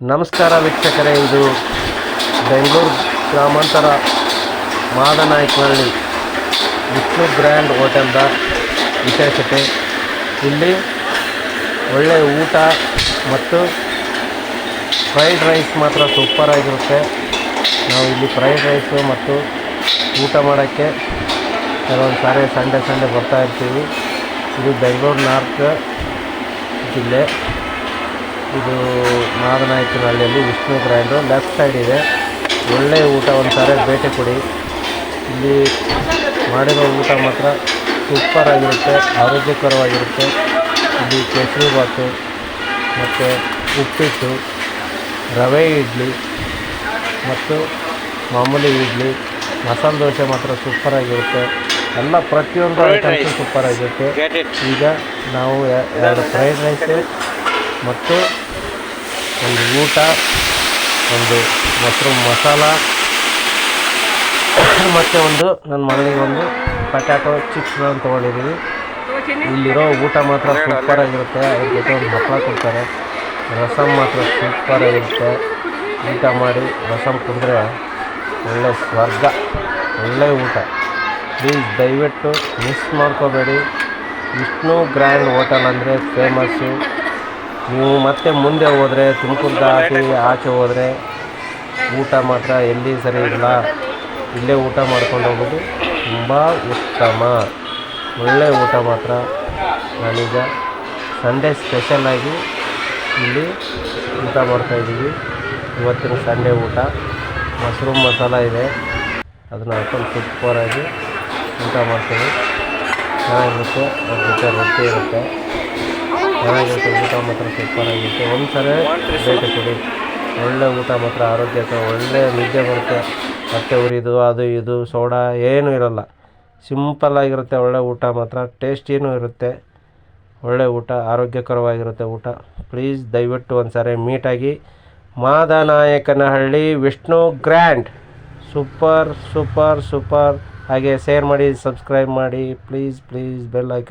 ನಮಸ್ಕಾರ ವೀಕ್ಷಕರೇ, ಇದು ಬೆಂಗಳೂರು ಗ್ರಾಮಾಂತರ ಮಾದನಾಯಕನಹಳ್ಳಿ ವಿಷ್ಣು ಗ್ರ್ಯಾಂಡ್ ಹೋಟೆಲ್ದ ವಿಶೇಷತೆ. ಇಲ್ಲಿ ಒಳ್ಳೆಯ ಊಟ ಮತ್ತು ಫ್ರೈಡ್ ರೈಸ್ ಮಾತ್ರ ಸೂಪರಾಗಿರುತ್ತೆ. ನಾವು ಇಲ್ಲಿ ಫ್ರೈಡ್ ರೈಸು ಮತ್ತು ಊಟ ಮಾಡೋಕ್ಕೆ ಕೆಲವೊಂದು ಸಾರಿ ಸಂಡೇ ಬರ್ತಾ ಇರ್ತೀವಿ. ಇದು ಬೆಂಗಳೂರು ನಾರ್ತ್ ಜಿಲ್ಲೆ. ಇದು ಮಾದನಾಯಕನಹಳ್ಳಿಯಲ್ಲಿ ವಿಷ್ಣು ಗ್ರ್ಯಾಂಡು ಲೆಫ್ಟ್ ಸೈಡ್ ಇದೆ. ಒಳ್ಳೆಯ ಊಟ, ಒಂದು ಸಾರಿ ಭೇಟಿ ಕೊಡಿ. ಇಲ್ಲಿ ಮಾಡಿರೋ ಊಟ ಮಾತ್ರ ಸೂಪರಾಗಿರುತ್ತೆ, ಆರೋಗ್ಯಕರವಾಗಿರುತ್ತೆ. ಇಲ್ಲಿ ಕೇಸರಿಬಾತು ಮತ್ತು ಉಪ್ಪಿಟ್ಟು, ರವೆ ಇಡ್ಲಿ ಮತ್ತು ಮಾಮೂಲಿ ಇಡ್ಲಿ, ಮಸಾಲೆ ದೋಸೆ ಮಾತ್ರ ಸೂಪರಾಗಿರುತ್ತೆ. ಎಲ್ಲ ಪ್ರತಿಯೊಂದು ಐಟಮ್ಸು ಸೂಪರಾಗಿರುತ್ತೆ. ಈಗ ನಾವು ಎರಡು ಫ್ರೈಡ್ ರೈಸು ಮತ್ತು ಒಂದು ಊಟ, ಒಂದು ಮೊಸರು ಮಸಾಲ ಮತ್ತು ಒಂದು ನನ್ನ ಮಗಳಿಗೆ ಒಂದು ಪಟ್ಯಾಟೊ ಚಿಪ್ಸ್ಗಳನ್ನು ತೊಗೊಂಡಿದ್ದೀವಿ. ಇಲ್ಲಿರೋ ಊಟ ಮಾತ್ರ ಸೂಪರಾಗಿರುತ್ತೆ. ಅದ್ರ ಜೊತೆ ಒಂದು ಹಪ್ಪಳ ಕೊಡ್ತಾರೆ. ರಸಮ್ ಮಾತ್ರ ಸೂಪರಾಗಿರುತ್ತೆ. ಊಟ ಮಾಡಿ ರಸಮ್ ಕುಡಿದ್ರೆ ಒಳ್ಳೆಯ ಸ್ವರ್ಗ, ಒಳ್ಳೆಯ ಊಟ. ಪ್ಲೀಸ್ ದಯವಿಟ್ಟು ಮಿಸ್ ಮಾಡ್ಕೋಬೇಡಿ. ವಿಷ್ಣು ಗ್ರ್ಯಾಂಡ್ ಹೋಟೆಲ್ ಅಂದರೆ ಫೇಮಸ್ಸು. ನೀವು ಮತ್ತೆ ಮುಂದೆ ಹೋದರೆ, ತುಮಕೂರು ದಾಟಿ ಆಚೆ ಹೋದರೆ ಊಟ ಮಾತ್ರ ಎಲ್ಲಿ ಸರಿ ಇಲ್ಲ. ಇಲ್ಲೇ ಊಟ ಮಾಡ್ಕೊಂಡು ಹೋಗೋದು ತುಂಬ ಉತ್ತಮ. ಒಳ್ಳೆಯ ಊಟ ಮಾತ್ರ. ನಾನೀಗ ಸಂಡೇ ಸ್ಪೆಷಲಾಗಿ ಇಲ್ಲಿ ಊಟ ಮಾಡ್ತಾಯಿದ್ದೀವಿ. ಇವತ್ತಿನ ಸಂಡೇ ಊಟ ಮೊಸರು ಮಸಾಲ ಇದೆ, ಅದನ್ನು ಹಾಕೊಂಡು ಸೂಪರಾಗಿ ಊಟ ಮಾಡ್ತೀವಿ. ಚೆನ್ನಾಗಿರುತ್ತೆ. ಅದ್ರ ಜೊತೆ ರೊಟ್ಟಿ ಇರುತ್ತೆ, ಚೆನ್ನಾಗಿರುತ್ತೆ. ಊಟ ಮಾತ್ರ ಸೂಪರಾಗಿರುತ್ತೆ. ಒಂದು ಸರಿ ಭೇಟಿ ಕೊಡಿ. ಒಳ್ಳೆ ಊಟ ಮಾತ್ರ ಆರೋಗ್ಯಕ್ಕೆ ಒಳ್ಳೆಯ ನಿದ್ದೆ ಬರುತ್ತೆ. ಹೊಟ್ಟೆ ಉರಿದು ಅದು ಇದು ಸೋಡಾ ಏನೂ ಇರೋಲ್ಲ. ಸಿಂಪಲ್ಲಾಗಿರುತ್ತೆ. ಒಳ್ಳೆ ಊಟ ಮಾತ್ರ ಟೇಸ್ಟಿನೂ ಇರುತ್ತೆ. ಒಳ್ಳೆ ಊಟ, ಆರೋಗ್ಯಕರವಾಗಿರುತ್ತೆ ಊಟ. ಪ್ಲೀಸ್ ದಯವಿಟ್ಟು ಒಂದು ಸಾರಿ ಮೀಟಾಗಿ. Madanayakanahalli Vishnu grand super. ಹಾಗೆ ಶೇರ್ ಮಾಡಿ, ಸಬ್ಸ್ಕ್ರೈಬ್ ಮಾಡಿ. Please bell icon